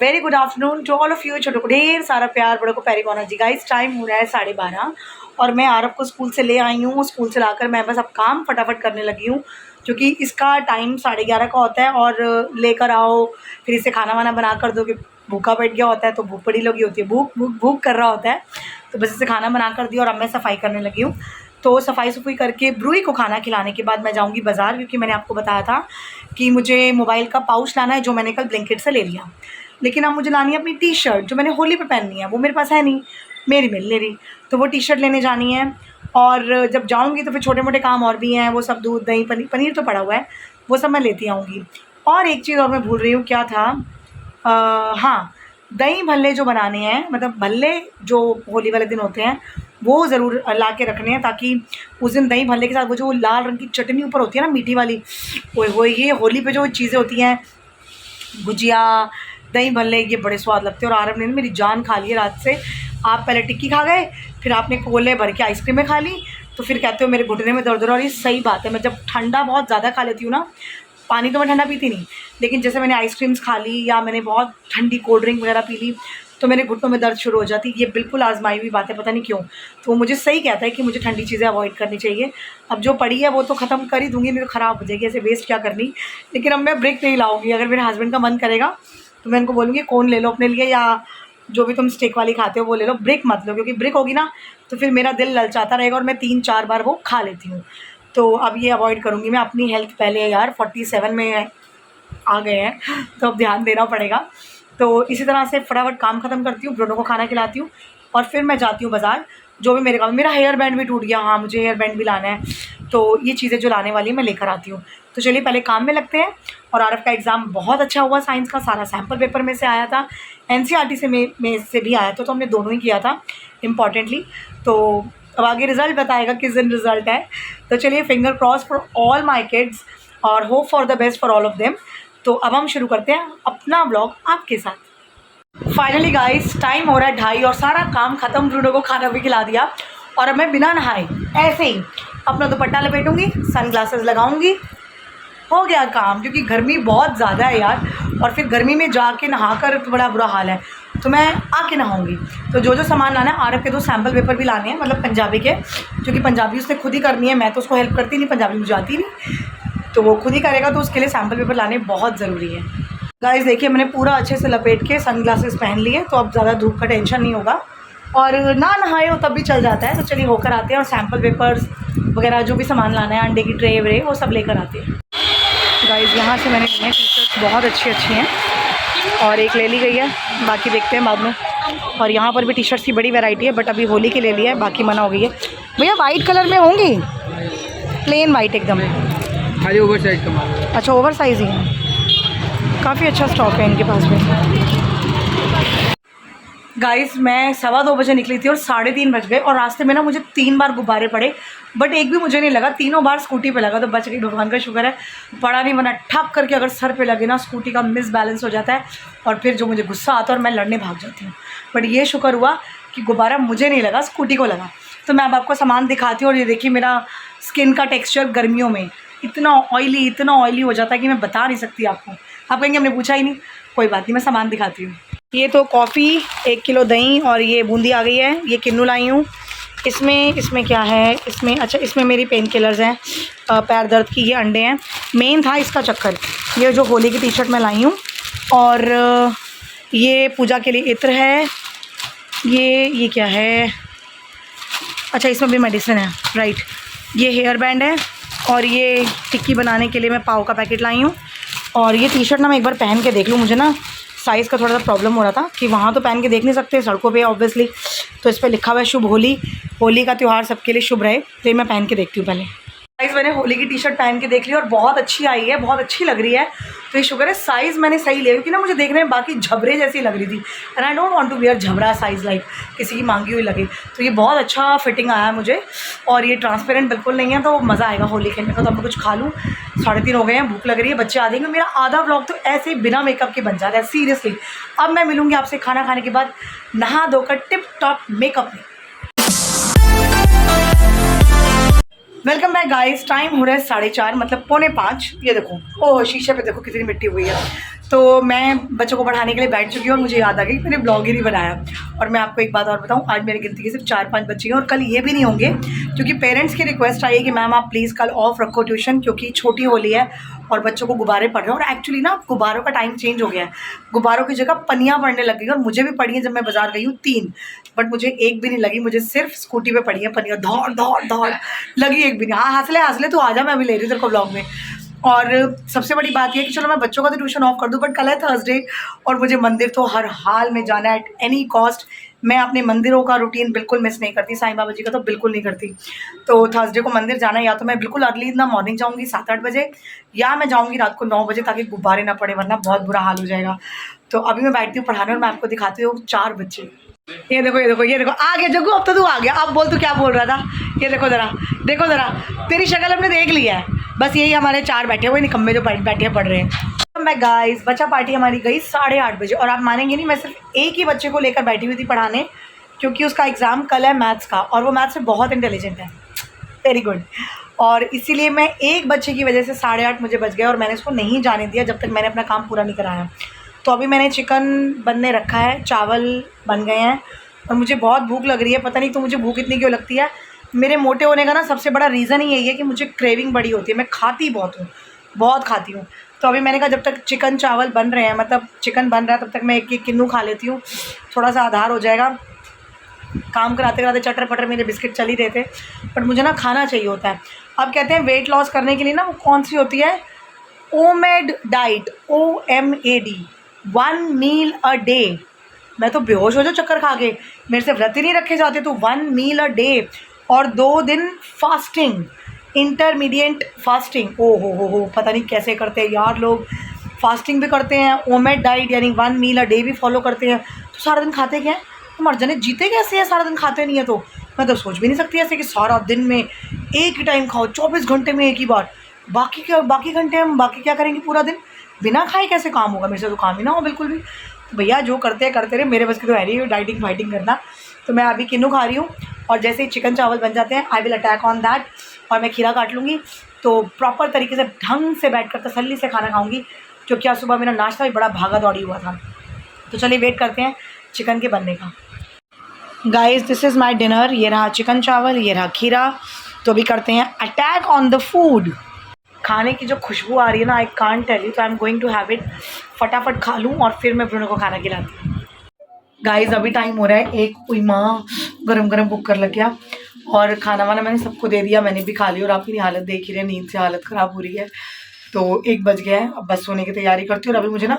Very good afternoon to all of you. छोटों को ढेर सारा प्यार, बड़ों को प्यारी कौन जी। गाइस टाइम हो रहा है 12:30 और मैं आरव को स्कूल से ले आई हूँ। स्कूल से लाकर मैं बस अब काम फटाफट करने लगी हूँ, क्योंकि इसका टाइम 11:30 का होता है। और लेकर आओ, फिर इसे खाना वाना बना कर दो कि भूखा बैठ गया होता है, तो भूख बड़ी लगी होती है, भूख भूख भूख कर रहा होता है। तो बस इसे खाना बना कर दिया और अब मैं सफाई करने लगी हूँ। तो सफाई करके ब्रूई को खाना खिलाने के बाद मैं जाऊँगी बाज़ार, क्योंकि मैंने आपको बताया था कि मुझे मोबाइल का पाउच लाना है, जो मैंने कल ब्लिंकिट से ले लिया। लेकिन अब मुझे लानी है अपनी टी शर्ट, जो मैंने होली पे पहननी है, वो मेरे पास है नहीं, मेरी मिल ले रही। तो वो टी शर्ट लेने जानी है। और जब जाऊँगी तो फिर छोटे मोटे काम और भी हैं, वो सब दूध दही पनीर तो पड़ा हुआ है, वो सब मैं लेती आऊँगी। और एक चीज़ और मैं भूल रही हूँ, क्या था, हाँ, दही भल्ले जो बनाने हैं, मतलब भल्ले जो होली वाले दिन होते हैं वो ज़रूर ला के रखने हैं, ताकि उस दिन दही भल्ले के साथ वो जो लाल रंग की चटनी ऊपर होती है ना, मीठी वाली, वो ये होली पे जो चीज़ें होती हैं, गुजिया, दही भल्ले, ये बड़े स्वाद लगते हैं। और आरव ने मेरी जान खा ली है रात से। आप पहले टिक्की खा गए, फिर आपने कोले भर के आइसक्रीमें खा ली, तो फिर कहते हो मेरे घुटने में दर्द हो रहा है। और ये सही बात है, मैं जब ठंडा बहुत ज़्यादा खा लेती हूँ ना, पानी तो मैं ठंडा पीती नहीं, लेकिन जैसे मैंने आइसक्रीम्स खा ली या मैंने बहुत ठंडी कोल्ड ड्रिंक वगैरह पी ली, तो मेरे घुटनों में दर्द शुरू हो जाती है। ये बिल्कुल आजमाई हुई बात है, पता नहीं क्यों। तो वो मुझे सही कहता है कि मुझे ठंडी चीज़ें अवॉइड करनी चाहिए। अब जो पड़ी है वो तो ख़त्म कर ही दूँगी, नहीं तो ख़राब हो जाएगी, ऐसे वेस्ट क्या करनी। लेकिन अब मैं ब्रेक नहीं लाऊँगी। अगर मेरे हस्बैंड का मन करेगा तो मैं उनको बोलूँगी कोन ले लो अपने लिए, या जो भी तुम स्टिक वाली खाते हो वो ले लो, ब्रेक मत लो, क्योंकि ब्रेक होगी ना तो फिर मेरा दिल ललचाता रहेगा और मैं 3-4 बार वो खा लेती हूँ। तो अब ये अवॉइड करूँगी मैं। अपनी हेल्थ पहले यार, 47 में आ गए हैं, तो अब ध्यान देना पड़ेगा। तो इसी तरह से फटाफट काम ख़त्म करती हूँ, ब्रोनो को खाना खिलाती हूँ और फिर मैं जाती हूँ बाज़ार। जो भी मेरे काम, मेरा हेयर बैंड भी टूट गया, हाँ मुझे हेयर बैंड भी लाना है, तो ये चीज़ें जो लाने वाली है मैं लेकर आती हूँ। तो चलिए पहले काम में लगते हैं। और आरफ का एग्ज़ाम बहुत अच्छा हुआ, साइंस का सारा सैम्पल पेपर में से आया था, NCERT से में से भी आया था, तो हमने दोनों ही किया था इम्पॉर्टेंटली। तो अब आगे रिज़ल्ट बताएगा किस दिन रिज़ल्ट है। तो चलिए, finger cross for all my kids और hope for the best for all of them. तो अब हम शुरू करते हैं अपना व्लॉग आपके साथ। फाइनली गाइस टाइम हो रहा है 2:30 और सारा काम ख़त्म, ब्रूनो को खाना भी खिला दिया। और अब मैं बिना नहाए ऐसे ही अपना दुपट्टा लपेटूंगी, सन ग्लासेस लगाऊंगी, हो गया काम। क्योंकि गर्मी बहुत ज़्यादा है यार, और फिर गर्मी में जाके नहा कर तो बड़ा बुरा हाल है, तो मैं आके नहाऊंगी। तो जो जो सामान लाना है, आरव के 2 सैम्पल पेपर भी लाने हैं, मतलब पंजाबी के, क्योंकि पंजाबी उसने खुद ही करनी है, मैं तो उसको हेल्प करती नहीं, पंजाबी मुझे आती नहीं, तो वो खुद ही करेगा, तो उसके लिए सैम्पल पेपर लाने बहुत ज़रूरी है। गाइस देखिए, मैंने पूरा अच्छे से लपेट के सन ग्लासेस पहन लिए, तो अब ज़्यादा धूप का टेंशन नहीं होगा, और ना नहाए हो तब भी चल जाता है। तो चलिए होकर आते हैं और सैम्पल पेपर्स वगैरह जो भी सामान लाना है, अंडे की ट्रे व्रे, वो सब लेकर आते हैं। गाइस यहाँ से मैंने ली है टी शर्ट्स, बहुत अच्छी हैं, और एक ले ली गई है, बाकी देखते हैं बाद में। और यहाँ पर भी टी शर्ट्स की बड़ी वैरायटी है, बट अभी होली की ले ली है, बाकी मना हो गई है। भैया वाइट कलर में होंगी, प्लेन वाइट एकदम, खाली ओवर साइज का माल। अच्छा ओवर साइज ही है, काफ़ी अच्छा स्टॉक है इनके पास में। गाइस मैं 2:15 बजे निकली थी और 3:30 बज गए, और रास्ते में ना मुझे 3 बार गुब्बारे पड़े, बट एक भी मुझे नहीं लगा, तीनों बार स्कूटी पे लगा, तो बच गई, भगवान का शुक्र है। पड़ा नहीं, वरना ठप करके अगर सर पे लगे ना, स्कूटी का मिस बैलेंस हो जाता है और फिर जो मुझे गुस्सा आता है और मैं लड़ने भाग जाती हूँ। बट ये शुक्र हुआ कि गुब्बारा मुझे नहीं लगा, स्कूटी को लगा। तो मैं अब आपको सामान दिखाती हूँ। और ये देखिए मेरा स्किन का टेक्स्चर गर्मियों में इतना ऑयली हो जाता है कि मैं बता नहीं सकती आपको। आप कहेंगे हमने पूछा ही नहीं, कोई बात नहीं, मैं सामान दिखाती हूँ। ये तो कॉफ़ी, 1 किलो दही, और ये बूंदी आ गई है, ये किन्नू लाई हूँ। इसमें क्या है, इसमें अच्छा, इसमें मेरी पेन किलर्स हैं, पैर दर्द की, ये अंडे हैं, मेन था इसका चक्कर। ये जो होली की टी शर्ट मैं लाई हूँ, और ये पूजा के लिए इत्र है, ये क्या है, अच्छा इसमें भी मेडिसिन है, राइट। ये हेयर बैंड है, और ये टिक्की बनाने के लिए मैं पाव का पैकेट लाई हूँ। और ये टी शर्ट ना मैं एक बार पहन के देख लूँ, मुझे ना साइज़ का थोड़ा सा प्रॉब्लम हो रहा था कि वहाँ तो पहन के देख नहीं सकते सड़कों पे ऑब्वियसली, तो इस पर लिखा हुआ है शुभ होली, होली का त्यौहार सबके लिए शुभ रहे। तो ये मैं पहन के देखती हूँ पहले। साइज़ मैंने होली की टी शर्ट पहन के देख ली और बहुत अच्छी आई है, बहुत अच्छी लग रही है। तो ये शुक्र है साइज़ मैंने सही लिया, क्योंकि ना मुझे देखने में बाकी झबरे जैसी लग रही थी, and I don't want to wear झबरा साइज़, लाइक किसी की मांगी हुई लगे। तो ये बहुत अच्छा फिटिंग आया है मुझे, और ये ट्रांसपेरेंट बिल्कुल नहीं है, तो मज़ा आएगा होली खेलने का। तो अब मैं कुछ खा लूँ, 3:30 हो गए हैं, भूख लग रही है, बच्चे आ जाएंगे। मेरा आधा व्लॉग तो ऐसे ही बिना मेकअप के बन जाता है, सीरियसली। अब मैं मिलूँगी आपसे खाना खाने के बाद, नहा धोकर टिप टॉप मेकअप में। वेलकम बैक गाइस, टाइम हो रहा है 4:30, मतलब 4:45। ये देखो, ओह शीशे पे देखो कितनी मिट्टी हुई है। तो मैं बच्चों को पढ़ाने के लिए बैठ चुकी हूँ और मुझे याद आ गई मैंने ब्लॉग ही नहीं बनाया। और मैं आपको एक बात और बताऊँ, आज मेरी गिनती के सिर्फ 4-5 बच्चे हैं और कल ये भी नहीं होंगे, क्योंकि पेरेंट्स की रिक्वेस्ट आई है कि मैम आप प्लीज़ कल ऑफ रखो ट्यूशन, क्योंकि छोटी होली है और बच्चों को गुब्बारे पड़ रहे हैं। और एक्चुअली ना गुब्बारों का टाइम चेंज हो गया है, गुब्बारों की जगह पनियाँ पड़ने लग गई और मुझे भी पड़ी हैं। जब मैं बाजार गई हूँ 3, बट मुझे एक भी नहीं लगी, मुझे सिर्फ स्कूटी पे पड़ी है पनियाँ, दौड़ दौड़ दौड़ लगी एक भी नहीं। हाँ हंस ले तू आ जा, मैं अभी ले रही हूँ तेरे को ब्लॉग में। और सबसे बड़ी बात यह है कि चलो मैं बच्चों का तो ट्यूशन ऑफ कर दूं, बट कल है थर्सडे और मुझे मंदिर तो हर हाल में जाना है, एट एनी कॉस्ट। मैं अपने मंदिरों का रूटीन बिल्कुल मिस नहीं करती, साईं बाबा जी का तो बिल्कुल नहीं करती। तो थर्सडे को मंदिर जाना है, या तो मैं बिल्कुल अर्ली ना मॉर्निंग जाऊँगी 7-8 बजे, या मैं जाऊँगी रात को 9 बजे, ताकि गुब्बारे ना पड़े, वरना बहुत बुरा हाल हो जाएगा। तो अभी मैं बैठती हूँ पढ़ाने और मैं आपको दिखाती हूँ 4 बच्चे। ये देखो ये देखो ये देखो, आ गया जग्गू, अब तो तू आ गया। अब बोल तू क्या बोल रहा था। ये देखो ज़रा, देखो ज़रा, तेरी शक्ल हमने देख लिया है। बस यही हमारे 4 बैठे हुए निकम्मे जो बैठे पढ़ रहे हैं। मैं गाइस बच्चा पार्टी हमारी गई 8:30 बजे, और आप मानेंगे नहीं, मैं सिर्फ एक ही बच्चे को लेकर बैठी हुई थी पढ़ाने, क्योंकि उसका एग्ज़ाम कल है मैथ्स का, और वो मैथ्स में बहुत इंटेलिजेंट है, वेरी गुड। और इसीलिए मैं एक बच्चे की वजह से 8:30 मुझे बच गया और मैंने उसको नहीं जाने दिया जब तक मैंने अपना काम पूरा नहीं कराया। तो अभी मैंने चिकन बनने रखा है, चावल बन गए हैं और मुझे बहुत भूख लग रही है। पता नहीं तो मुझे भूख इतनी क्यों लगती है। मेरे मोटे होने का ना सबसे बड़ा रीज़न ही यही है कि मुझे क्रेविंग बड़ी होती है, मैं खाती बहुत हूँ, बहुत खाती हूँ। तो अभी मैंने कहा जब तक चिकन चावल बन रहे हैं, मतलब चिकन बन रहा है, तब तक मैं एक किन्नू खा लेती हूँ, थोड़ा सा आधार हो जाएगा। काम कराते कराते चटर पटर मेरे बिस्किट चल ही रहे थे, बट मुझे ना खाना चाहिए होता है। अब कहते हैं वेट लॉस करने के लिए ना वो कौन सी होती है, OMAD diet, OMAD, 1 meal a day. मैं तो बेहोश हो जाऊँ चक्कर खा के, मेरे से व्रत ही नहीं रखे जाते। तो 1 मील अ डे और 2 दिन फास्टिंग, इंटरमीडिएट फास्टिंग। ओ हो, पता नहीं कैसे करते हैं यार लोग, फास्टिंग भी करते हैं, ओमेड डाइट यानी 1 मील अ डे भी फॉलो करते हैं। तो सारा दिन खाते क्या है, तो मर जाने, जीते कैसे हैं, सारा दिन खाते नहीं है। तो मैं तो सोच भी नहीं सकती ऐसे कि सारा दिन में एक ही टाइम खाओ, 24 घंटे में एक ही बार। बाकी घंटे हम बाकी क्या करेंगे, पूरा दिन बिना खाए कैसे काम होगा, मेरे से तो काम ही ना हो बिल्कुल भी। तो भैया जो करते हैं करते रहे, मेरे बस की तो है नहीं डाइटिंग फाइटिंग करना। तो मैं अभी किन्नू खा रही हूँ और जैसे ही चिकन चावल बन जाते हैं I will attack on that, और मैं खीरा काट लूँगी। तो प्रॉपर तरीके से ढंग से बैठ कर तसल्ली से खाना खाऊँगी, क्योंकि आज सुबह मेरा नाश्ता भी बड़ा भागा दौड़ी हुआ था। तो चलिए वेट करते हैं चिकन के बनने का। Guys this is my dinner, ये रहा चिकन चावल, ये रहा खीरा। तो अभी करते हैं अटैक ऑन द फूड। खाने की जो खुशबू आ रही है ना, आई कांट टेल यू। तो I am going to have it, फटाफट खा लूँ और फिर मैं ब्रुनो को खाना खिलाती हूँ। गाइस अभी टाइम हो रहा है 1, कोई माँ गरम गरम कुकर लग गया और खाना वाना मैंने सबको दे दिया, मैंने भी खा लिया। और आप मेरी हालत देख ही रहे, नींद से हालत ख़राब हो रही है। तो 1 बज गया है, अब बस सोने की तैयारी करती हूँ। और अभी मुझे ना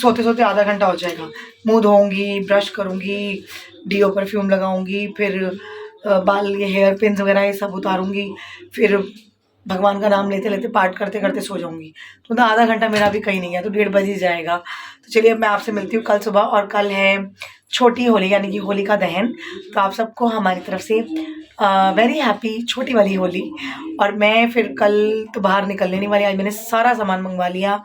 सोते सोते आधा घंटा हो जाएगा। मुँह धोऊँगी, ब्रश करूँगी, डीओ परफ्यूम लगाऊँगी, फिर बाल ये हेयर पिन्स वगैरह ये सब उतारूँगी, फिर भगवान का नाम लेते लेते पाठ करते करते सो जाऊँगी। तो ना आधा घंटा मेरा भी कहीं नहीं गया, तो 1:30 बज ही जाएगा। तो चलिए अब मैं आपसे मिलती हूँ कल सुबह। और कल है छोटी होली यानी कि होलिका दहन। तो आप सबको हमारी तरफ से वेरी हैप्पी छोटी वाली होली। और मैं फिर कल तो बाहर निकलने नहीं वाली, आज मैंने सारा सामान मंगवा लिया,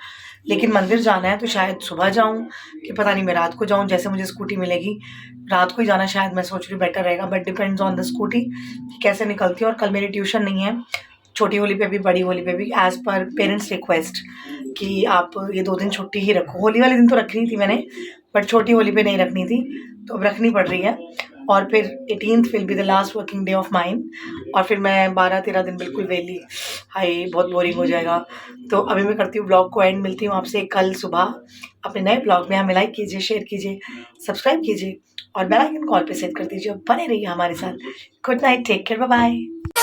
लेकिन मंदिर जाना है तो शायद सुबह जाऊँ कि पता नहीं मैं रात को जाऊँ, जैसे मुझे स्कूटी मिलेगी रात को ही जाना शायद मैं सोच रही हूँ बेटर रहेगा। But depends on the scooty कि कैसे निकलती है। और कल मेरी ट्यूशन नहीं है, छोटी होली पे भी बड़ी होली पे भी, एज़ पर पेरेंट्स रिक्वेस्ट कि आप ये 2 दिन छुट्टी ही रखो। होली वाले दिन तो रखनी थी मैंने, बट छोटी होली पे नहीं रखनी थी, तो अब रखनी पड़ रही है। और फिर 18th will be the last working day of mine, और फिर मैं 12-13 दिन बिल्कुल वेली। हाय बहुत बोरिंग हो जाएगा। तो अभी मैं करती हूँ ब्लॉग को एंड, मिलती हूँ आपसे कल सुबह अपने नए ब्लॉग में। हमें लाइक कीजिए, शेयर कीजिए, सब्सक्राइब कीजिए और बेल आइकन कॉल पे सेट कर दीजिए। बने रहिए हमारे साथ। Good night, take care, bye bye.